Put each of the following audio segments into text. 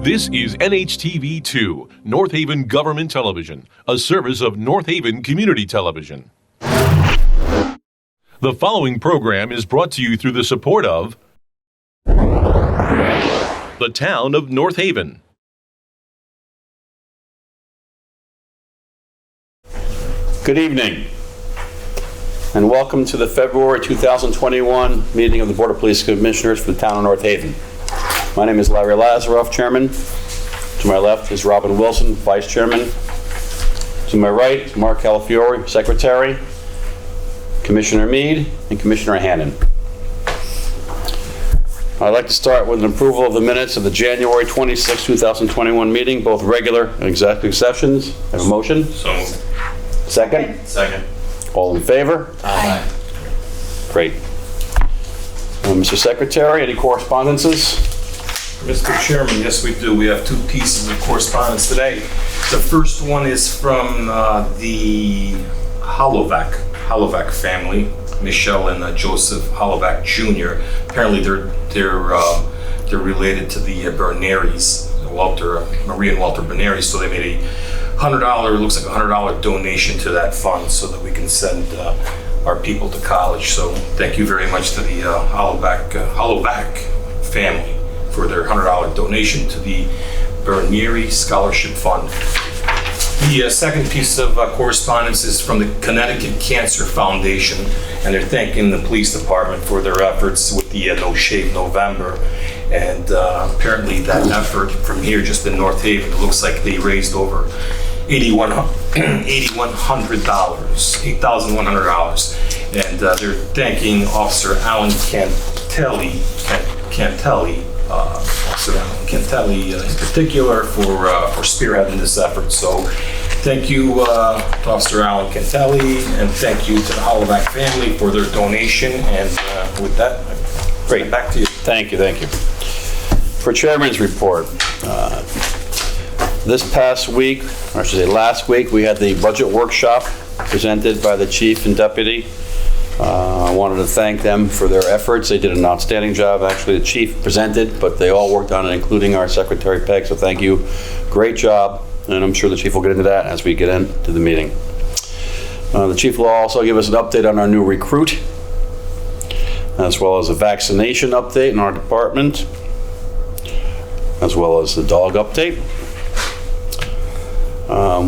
This is NHTV2, North Haven Government Television, a service of North Haven Community Television. The following program is brought to you through the support of the town of North Haven. Good evening, and welcome to the February 2021 meeting of the Board of Police Commissioners for the town of North Haven. My name is Larry Lazaroff, Chairman. To my left is Robin Wilson, Vice Chairman. To my right is Mark Calafiore, Secretary, Commissioner Mead, and Commissioner Hannon. I'd like to start with an approval of the minutes of the January 26, 2021 meeting, both regular and executive sessions. Have a motion? So moved. Second? Second. All in favor? Aye. Great. Mr. Secretary, any correspondences? Mr. Chairman, yes we do. We have two pieces of correspondence today. The first one is from the Holovac family, Michelle and Joseph Holovac Jr. Apparently they're related to the Berneris, Marie and Walter Berneri, so they made looks like a $100 donation to that fund so that we can send our people to college. So thank you very much to the Holovac family for their $100 donation to the Berneri Scholarship Fund. The second piece of correspondence is from the Connecticut Cancer Foundation, and they're thanking the police department for their efforts with the No Shave November. And apparently that effort from here, just in North Haven, it looks like they raised over $8,100. And they're thanking Officer Alan Cantelli, in particular for spearheading this effort. So thank you, Officer Alan Cantelli, and thank you to the Holovac family for their donation. And with that, Great. Back to you. Thank you. For Chairman's report, this past week, or I should say last week, we had the budget workshop presented by the Chief and Deputy. I wanted to thank them for their efforts. They did an outstanding job. Actually, the Chief presented, but they all worked on it, including our Secretary Peg, so thank you. Great job, and I'm sure the Chief will get into that as we get into the meeting. The Chief will also give us an update on our new recruit, as well as a vaccination update in our department, as well as the dog update.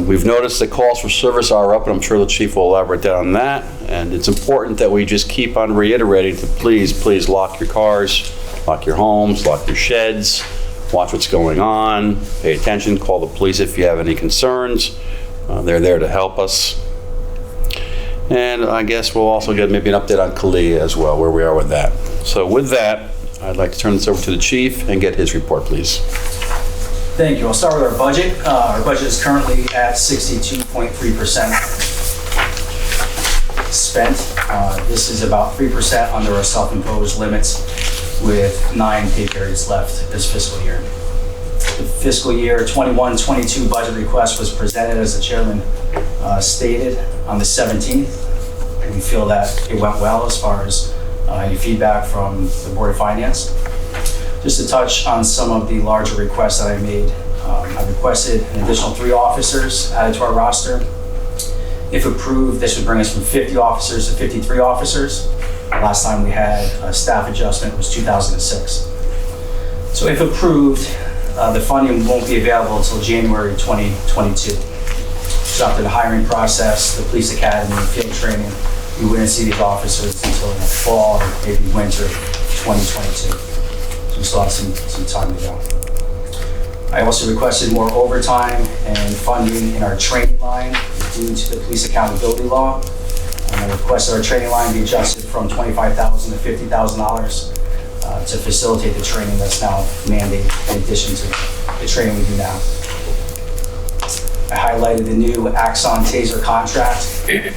We've noticed that calls for service are up, and I'm sure the Chief will elaborate on that. And it's important that we just keep on reiterating to please lock your cars, lock your homes, lock your sheds, watch what's going on, pay attention, call the police if you have any concerns. They're there to help us. And I guess we'll also get maybe an update on Kalia as well, where we are with that. So with that, I'd like to turn this over to the Chief and get his report, please. Thank you. I'll start with our budget. Our budget is currently at 62.3% spent. This is about 3% under our self-imposed limits, with 9 pay periods left this fiscal year. The fiscal year 21-22 budget request was presented, as the chairman stated, on the 17th. And we feel that it went well as far as any feedback from the Board of Finance. Just to touch on some of the larger requests that I made, I requested an additional 3 officers added to our roster. If approved, this would bring us from 50 officers to 53 officers. Last time we had a staff adjustment was 2006. So if approved, the funding won't be available until January 2022. So after the hiring process, the police academy, field training, we wouldn't see these officers until the fall or maybe winter 2022. We still have some time to go. I also requested more overtime and funding in our training line due to the police accountability law. I requested our training line be adjusted from $25,000 to $50,000 to facilitate the training that's now mandated in addition to the training we do now. I highlighted the new Axon Taser contract.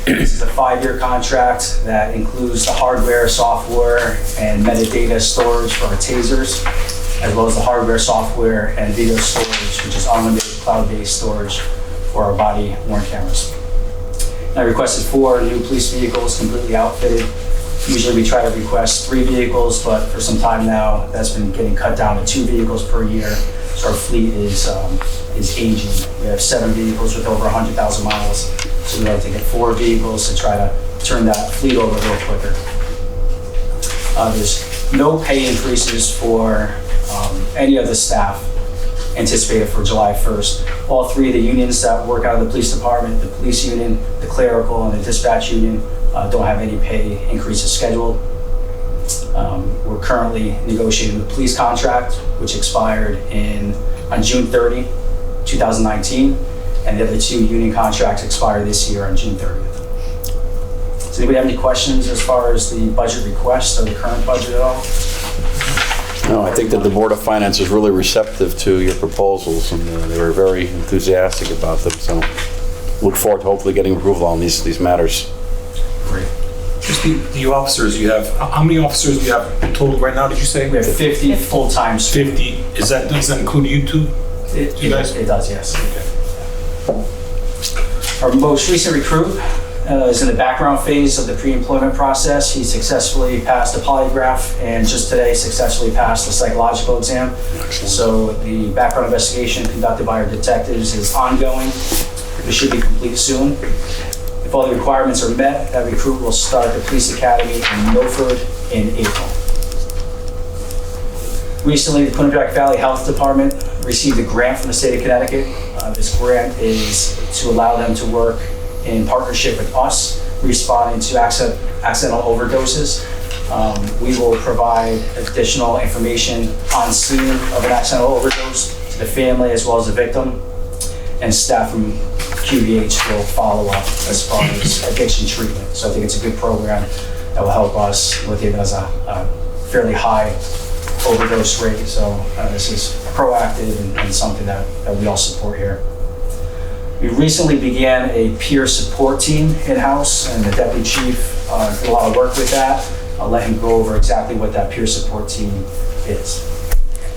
This is a 5-year contract that includes the hardware, software, and metadata storage for our tasers, as well as the hardware, software, and video storage, which is unlimited cloud-based storage for our body-worn cameras. And I requested 4 new police vehicles completely outfitted Usually we try to request 3 vehicles, but for some time now, that's been getting cut down to 2 vehicles per year. So our fleet is aging. We have 7 vehicles with over 100,000 miles. So we like to get 4 vehicles to try to turn that fleet over a little quicker. There's no pay increases for any of the staff anticipated for July 1st. All 3 of the unions that work out of the police department, the police union, the clerical, and the dispatch union, don't have any pay increases scheduled. We're currently negotiating the police contract, which expired on June 30, 2019, and the other 2 union contracts expire this year on June 30th. Does anybody have any questions as far as the budget request or the current budget at all? No, I think that the Board of Finance is really receptive to your proposals, and they were very enthusiastic about them, so look forward to hopefully getting approval on these matters. Great. Just the officers you have, how many officers do you have total right now, did you say? We have 50 full-time. 50, does that include you two? You guys? It does, yes. Okay. Our most recent recruit is in the background phase of the pre-employment process. He successfully passed a polygraph and just today successfully passed the psychological exam. So the background investigation conducted by our detectives is ongoing. It should be complete soon. If all the requirements are met, that recruit will start the police academy in Milford in April. Recently, the Quinnipiac Valley Health Department received a grant from the state of Connecticut. This grant is to allow them to work in partnership with us, responding to accidental overdoses. We will provide additional information on scene of an accidental overdose to the family as well as the victim, and staff from QVH will follow up as far as addiction treatment. So I think it's a good program that will help us with even as a fairly high overdose rate. So this is proactive and something that we all support here. We recently began a peer support team in-house, and the deputy chief did a lot of work with that. I'll let him go over exactly what that peer support team is.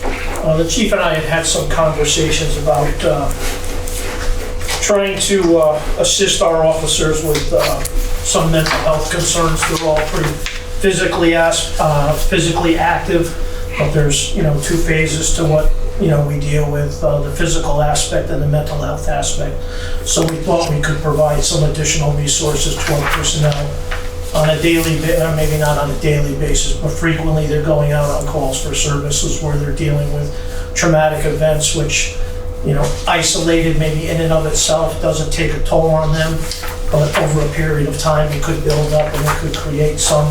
The chief and I had some conversations about trying to assist our officers with some mental health concerns. They're all pretty physically active, but there's 2 phases to what we deal with, the physical aspect and the mental health aspect. So we thought we could provide some additional resources to our personnel on a daily, maybe not on a daily basis, but frequently they're going out on calls for services where they're dealing with traumatic events, which isolated maybe in and of itself doesn't take a toll on them, but over a period of time it could build up and it could create some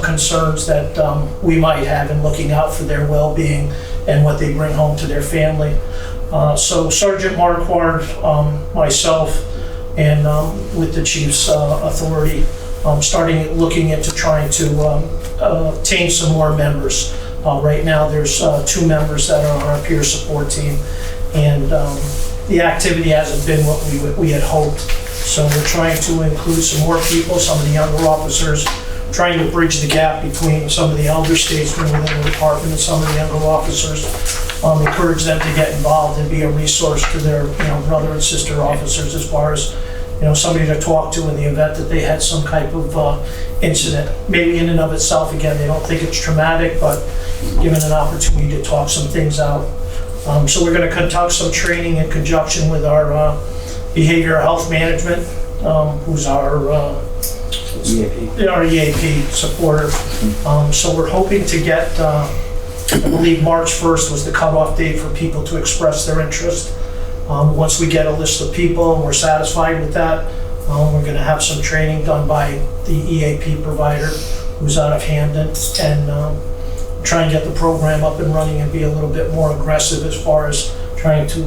concerns that we might have in looking out for their well-being and what they bring home to their family. So Sergeant Marquardt, myself, and with the chief's authority, looking into trying to obtain some more members. Right now there's 2 members that are on our peer support team, and the activity hasn't been what we had hoped. So we're trying to include some more people, some of the younger officers, trying to bridge the gap between some of the elder statesmen within the department and some of the younger officers. Encourage them to get involved and be a resource to their brother and sister officers as far as somebody to talk to in the event that they had some type of incident. Maybe in and of itself, again, they don't think it's traumatic, but given an opportunity to talk some things out. So we're going to conduct some training in conjunction with our behavioral health management, who's our EAP supporter. So we're hoping to get, I believe March 1st was the cutoff date for people to express their interest. Once we get a list of people and we're satisfied with that, we're going to have some training done by the EAP provider who's out of Hamden, and try and get the program up and running and be a little bit more aggressive as far as trying to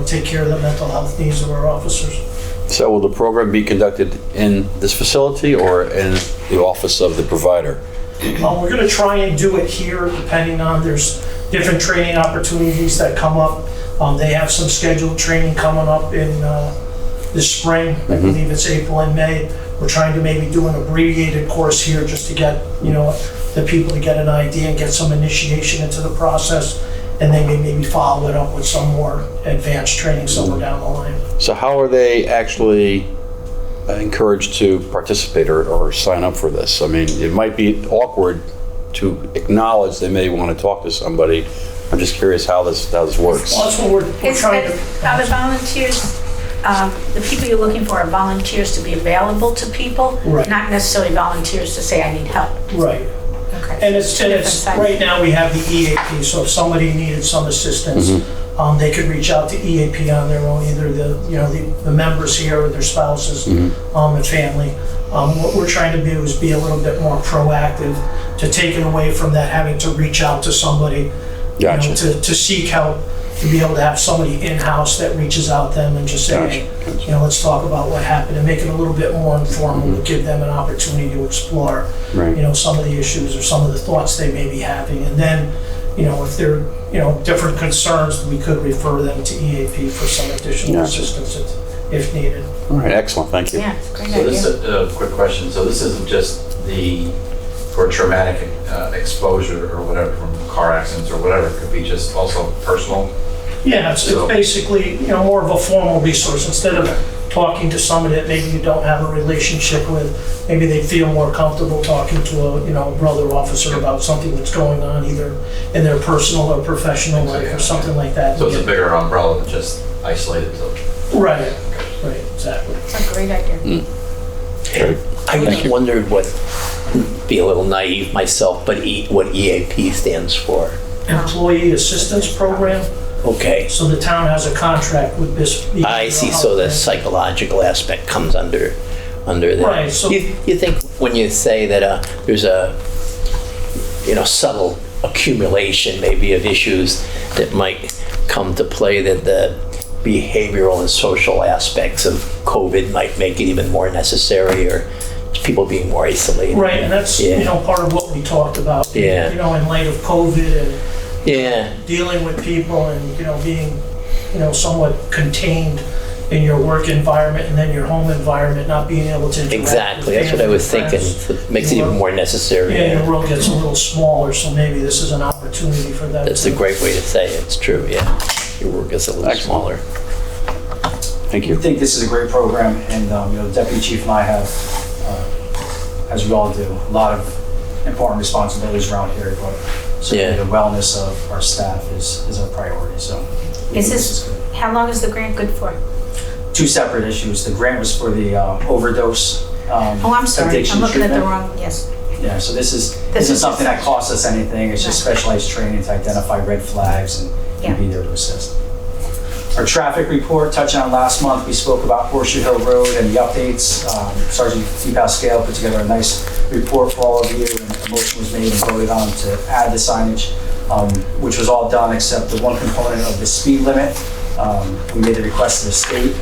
take care of the mental health needs of our officers. So will the program be conducted in this facility or in the office of the provider? We're going to try and do it here, depending on, there's different training opportunities that come up. They have some scheduled training coming up in this spring. I believe it's April and May. We're trying to maybe do an abbreviated course here just to get, the people to get an idea and get some initiation into the process, and then maybe follow it up with some more advanced training somewhere down the line. So how are they actually encouraged to participate or sign up for this? I mean, it might be awkward to acknowledge they may want to talk to somebody. I'm just curious how this works. Well, that's what we're trying to. Are the volunteers, the people you're looking for are volunteers to be available to people? Right. Not necessarily volunteers to say, I need help. Right. Okay. And it's right now we have the EAP, so if somebody needed some assistance, they could reach out to EAP on their own, either the members here or their spouses and family. What we're trying to do is be a little bit more proactive to take it away from that having to reach out to somebody, Gotcha. to seek help, to be able to have somebody in-house that reaches out to them and just say, hey, let's talk about what happened, and make it a little bit more informal, to give them an opportunity to explore, Right. some of the issues or some of the thoughts they may be having. And then, if they're, different concerns, we could refer them to EAP for some additional Gotcha. assistance if needed. All right, excellent, thank you. Yeah, great So this idea. is a quick question. So this isn't just for traumatic exposure or whatever from car accidents or whatever. It could be just also personal. Yeah, it's So- basically, more of a formal resource. Instead of talking to somebody that maybe you don't have a relationship with, maybe they feel more comfortable talking to a brother officer about something that's going on either in their personal or professional life or something like that. So it's a bigger umbrella than just isolated. Right, exactly. It's a great idea. I just wondered be a little naive myself, but what EAP stands for. Employee Assistance Program. Okay, So the town has a contract with this. I see, so the psychological aspect comes under that. Right, so- You think when you say that there's a, subtle accumulation maybe of issues that might come to play, that the behavioral and social aspects of COVID might make it even more necessary, or people being more isolated. Right, and that's, part of what we talked about. Yeah. In light of COVID and Yeah, dealing with people and, being, somewhat contained in your work environment and then your home environment, not being able to interact with exactly, that's what I family was and thinking. friends. It makes it even more necessary. Yeah, your world gets a little smaller, so maybe this is an opportunity for them. That's a great way to say it, it's true, yeah. Your work is a little Excellent. smaller. Thank I you. think this is a great program, and the Deputy Chief and I have, as we all do, a lot of important responsibilities around here, but certainly Yeah. the wellness of our staff is a priority, so. we Is think this, good. how long is the grant good for? Two separate issues. The grant was for the overdose Oh, I'm sorry, addiction I'm looking at the treatment. wrong, yes. Yeah, so this This isn't is something just- that costs us anything. It's just Right. specialized training to identify red flags Yeah. and be there to assist. Our traffic report, touching on last month, we spoke about Horseshoe Hill Road and the updates. Sergeant D. Pascal put together a nice report for all of you, and a motion was made and voted on to add the signage, which was all done except the one component of the speed limit. We made the request to the state,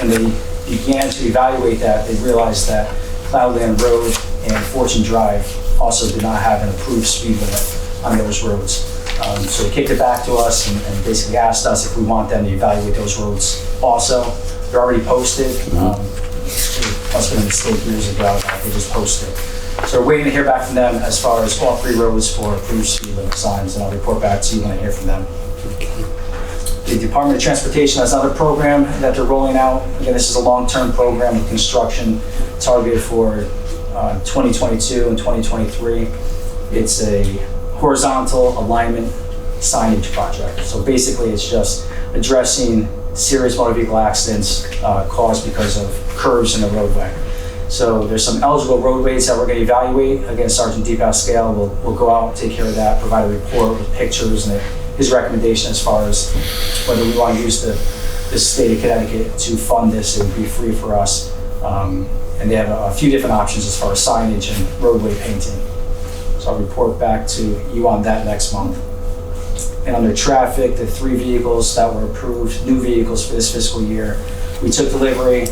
and they began to evaluate that. They realized that Cloudland Road and Fortune Drive also did not have an approved speed limit on those roads. So they kicked it back to us and basically asked us if we want them to evaluate those roads also. They're already posted. It must have been a mistake years ago that they just posted. So we're waiting to hear back from them as far as all three roads for approved speed limit signs, and I'll report back to you when I hear from them. The Department of Transportation has another program that they're rolling out. Again, this is a long-term program of construction targeted for 2022 and 2023. It's a horizontal alignment signage project. So basically, it's just addressing serious motor vehicle accidents caused because of curves in the roadway. So there's some eligible roadways that we're going to evaluate. Again, Sergeant D. Pascal will go out, take care of that, provide a report with pictures and his recommendation as far as whether we want to use the state of Connecticut to fund this. It would be free for us. And they have a few different options as far as signage and roadway painting. So I'll report back to you on that next month. And under traffic, the 3 vehicles that were approved, new vehicles for this fiscal year, we took delivery.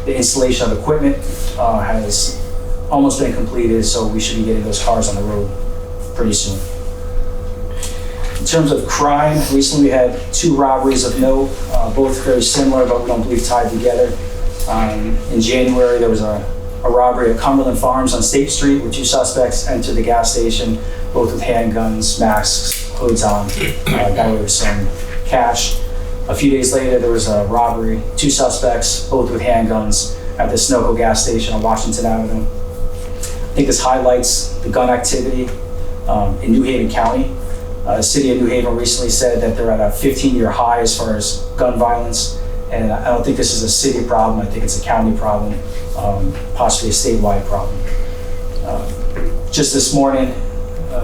The installation of equipment has almost been completed, so we should be getting those cars on the road pretty soon. In terms of crime, recently we had 2 robberies of note, both very similar, but we don't believe tied together. In January, there was a robbery at Cumberland Farms on State Street where 2 suspects entered the gas station, both with handguns, masks, hoods on, got away with some cash. A few days later, there was a robbery, 2 suspects, both with handguns, at the Sunoco gas station on Washington Avenue. I think this highlights the gun activity in New Haven County. The city of New Haven recently said that they're at a 15-year high as far as gun violence, and I don't think this is a city problem. I think it's a county problem, possibly a statewide problem. Just this morning,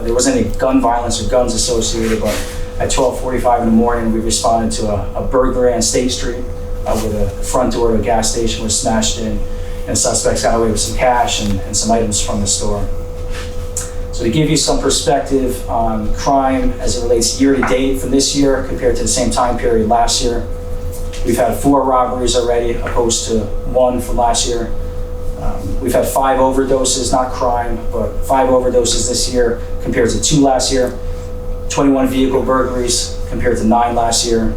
there wasn't any gun violence or guns associated, but at 12:45 in the morning, we responded to a burglary on State Street where the front door of a gas station was smashed in, and suspects got away with some cash and some items from the store. So to give you some perspective on crime as it relates year to date from this year compared to the same time period last year, we've had 4 robberies already opposed to 1 from last year. We've had 5 overdoses, not crime, but 5 overdoses this year compared to 2 last year. 21 vehicle burglaries compared to 9 last year.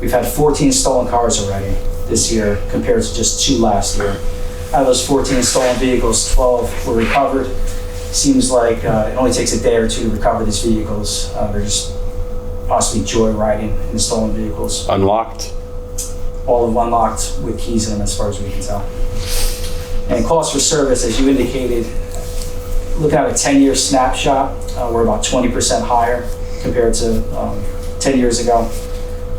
We've had 14 stolen cars already this year compared to just 2 last year. Out of those 14 stolen vehicles, 12 were recovered. Seems like it only takes a day or 2 to recover these vehicles. They're just possibly joyriding in the stolen vehicles. Unlocked? All of them unlocked with keys in them as far as we can tell. And cost for service, as you indicated, looking at a 10-year snapshot, we're about 20% higher compared to 10 years ago.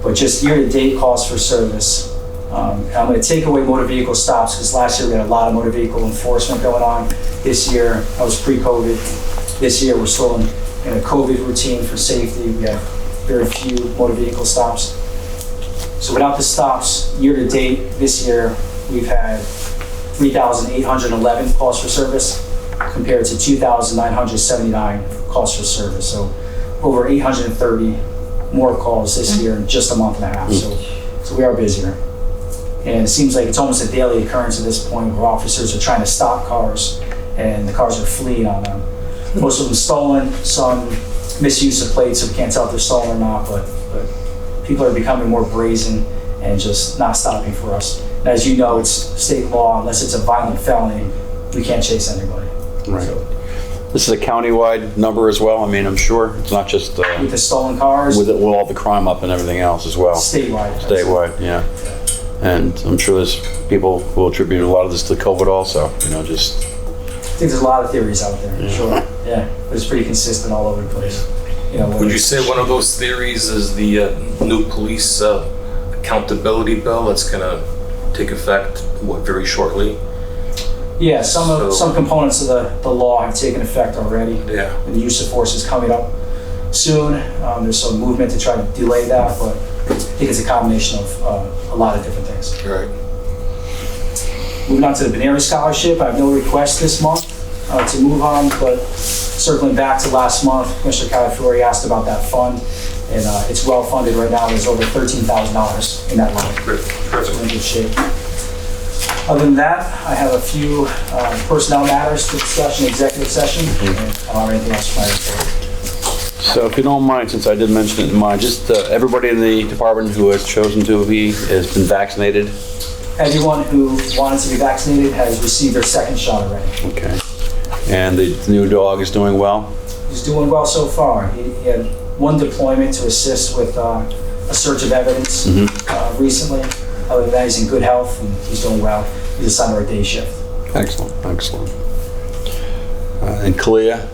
But just year-to-date cost for service. And I'm going to take away motor vehicle stops because last year we had a lot of motor vehicle enforcement going on. This year, that was pre-COVID. This year we're still in a COVID routine for safety. We have very few motor vehicle stops. So without the stops, year-to-date this year, we've had 3,811 calls for service compared to 2,979 calls for service. So over 830 more calls this year in just a month and a half. So we are busier. And it seems like it's almost a daily occurrence at this point where officers are trying to stop cars and the cars are fleeing on them. Most of them stolen, some misuse of plates, so we can't tell if they're stolen or not, but people are becoming more brazen and just not stopping for us. And as you know, it's state law, unless it's a violent felony, we can't chase anybody. Right. So, This is a countywide number as well? I mean, I'm sure it's not just with the stolen cars, with all the crime up and everything else as well. statewide. Statewide, yeah. And I'm sure there's people who will attribute a lot of this to COVID also, just... I think there's a lot of theories out there, sure. Yeah, but it's pretty consistent all over the place. Would you say one of those theories is the new police accountability bill that's going to take effect, very shortly? Yeah, some components of the law have taken effect already. Yeah. And the use of force is coming up soon. There's some movement to try to delay that, but I think it's a combination of a lot of different things. Right. Moving on to the Benary Scholarship, I have no request this month to move on, but circling back to last month, Commissioner Calafiore asked about that fund, and it's well funded right now. There's over $13,000 in that line. So we're in good shape. Other than that, I have a few personnel matters to discuss in executive session, and I don't have anything else for my report. So if you don't mind, since I did mention it in mine, just everybody in the department who has chosen to be has been vaccinated? Everyone who wanted to be vaccinated has received their second shot already. Okay. And the new dog is doing well? He's doing well so far. He had one deployment to assist with a search of evidence recently. Other than that, he's in good health and he's doing well. He's assigned our day shift. Excellent, excellent. And Kalia,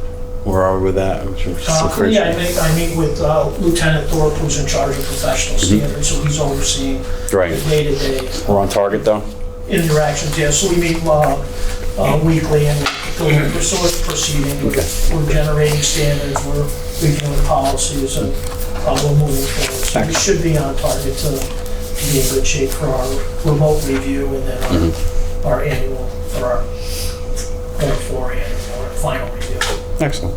where are we with that? I meet with Lieutenant Thorpe, who's in charge of professional standards, so he's overseeing the day-to-day We're on target though? interactions. Yeah, so we meet weekly and go over, so it's proceeding. We're generating standards, we're reviewing policies, and we're moving forward. So we should be on target to be in good shape for our remote review and then our annual, or our .4 annual, or final review. Excellent.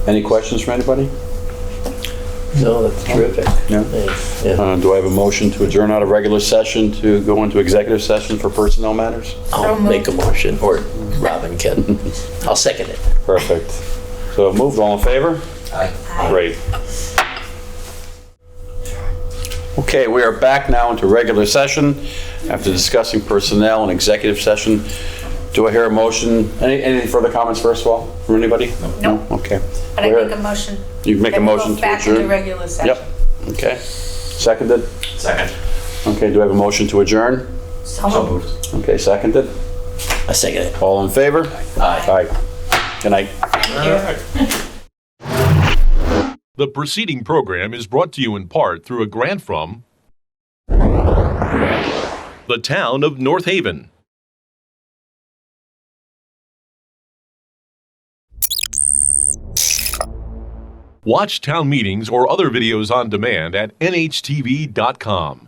Any questions from anybody? No, that's terrific. No? Thanks. Yeah. Do I have a motion to adjourn out of regular session to go into executive session for personnel matters? I'll make a motion, or Robin can. I'll second it. Perfect. So moved, all in favor? Aye. Great. Okay, we are back now into regular session after discussing personnel and executive session. Do I hear a motion? Any further comments first of all from anybody? No. Okay. But I make a motion. You make a motion to Back into adjourn? regular session. Yep. Okay. Seconded? Second. Okay, do I have a motion to adjourn? So moved. Okay, seconded. I second it. All in favor? Aye. Aye. Good night. The preceding program is brought to you in part through a grant from the town of North Haven. Watch town meetings or other videos on demand at nhtv.com.